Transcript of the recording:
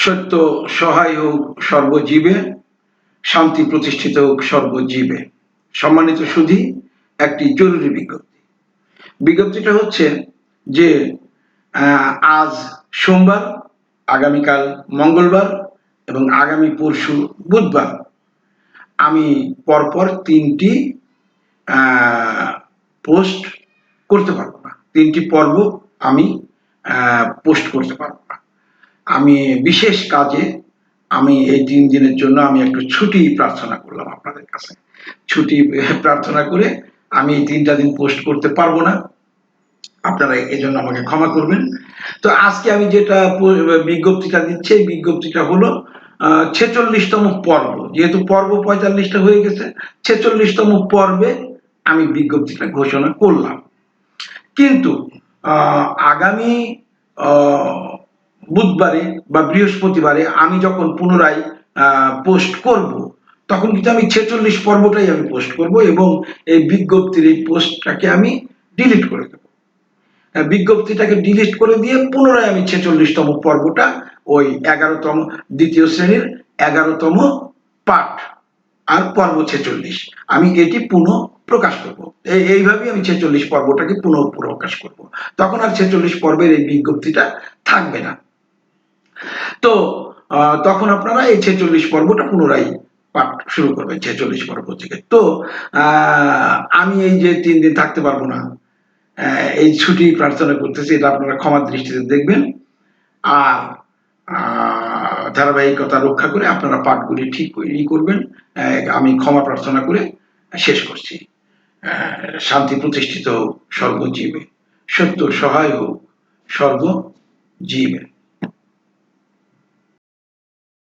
সত্য সহায় হোক সর্বজীবে, শান্তি প্রতিষ্ঠিত হোক সর্বজীবে। সম্মানিত সুধী, একটি জরুরি বিজ্ঞপ্তি। বিজ্ঞপ্তিটা হচ্ছে যে আজ সোমবার, আগামীকাল মঙ্গলবার এবং আগামী পরশু বুধবার আমি পরপর 3টি পোস্ট করতে পারবো না, 3টি পর্ব আমি পোস্ট করতে পারবো না। আমি বিশেষ কাজে আমি এই 3 দিনের জন্য আমি একটু ছুটি প্রার্থনা করলাম আপনাদের কাছে। ছুটি প্রার্থনা করে আমি এই 3টা দিন পোস্ট করতে পারবো না, আপনারা এজন্য আমাকে ক্ষমা করবেন। তো আজকে আমি যেটা বিজ্ঞপ্তিটা দিচ্ছি, এই বিজ্ঞপ্তিটা হলো 46তম পর্ব। যেহেতু পর্ব 45টা হয়ে গেছে, 46তম পর্বে আমি বিজ্ঞপ্তিটা ঘোষণা করলাম। কিন্তু আগামী বুধবারে বা বৃহস্পতিবারে আমি যখন পুনরায় পোস্ট করব, তখন কিন্তু আমি 46 পর্বটাই আমি পোস্ট করব এবং এই বিজ্ঞপ্তির এই পোস্টটাকে আমি ডিলিট করে দেব। বিজ্ঞপ্তিটাকে ডিলিট করে দিয়ে পুনরায় আমি 46তম পর্বটা, ওই 11তম দ্বিতীয় শ্রেণীর 11তম পাঠ আর পর্ব 46 আমি এটি পুনঃ প্রকাশ করব। এইভাবেই আমি 46 পর্বটাকে পুনঃ প্রকাশ করব। তখন আর 46 পর্বের এই বিজ্ঞপ্তিটা থাকবে না। তো তখন আপনারা এই 46 পর্বটা পুনরায় পাঠ শুরু করবেন 46 পর্ব থেকে। তো আমি এই যে 3 দিন থাকতে পারবো না, এই ছুটি প্রার্থনা করতেছি, এটা আপনারা ক্ষমার দৃষ্টিতে দেখবেন। আর ধারাবাহিকতা রক্ষা করে আপনারা পাঠগুলি ঠিক করবেন, আমি ক্ষমা প্রার্থনা করে শেষ করছি। শান্তি প্রতিষ্ঠিত হোক সর্বজীবে, সত্য সহায় হোক সর্বজীবে।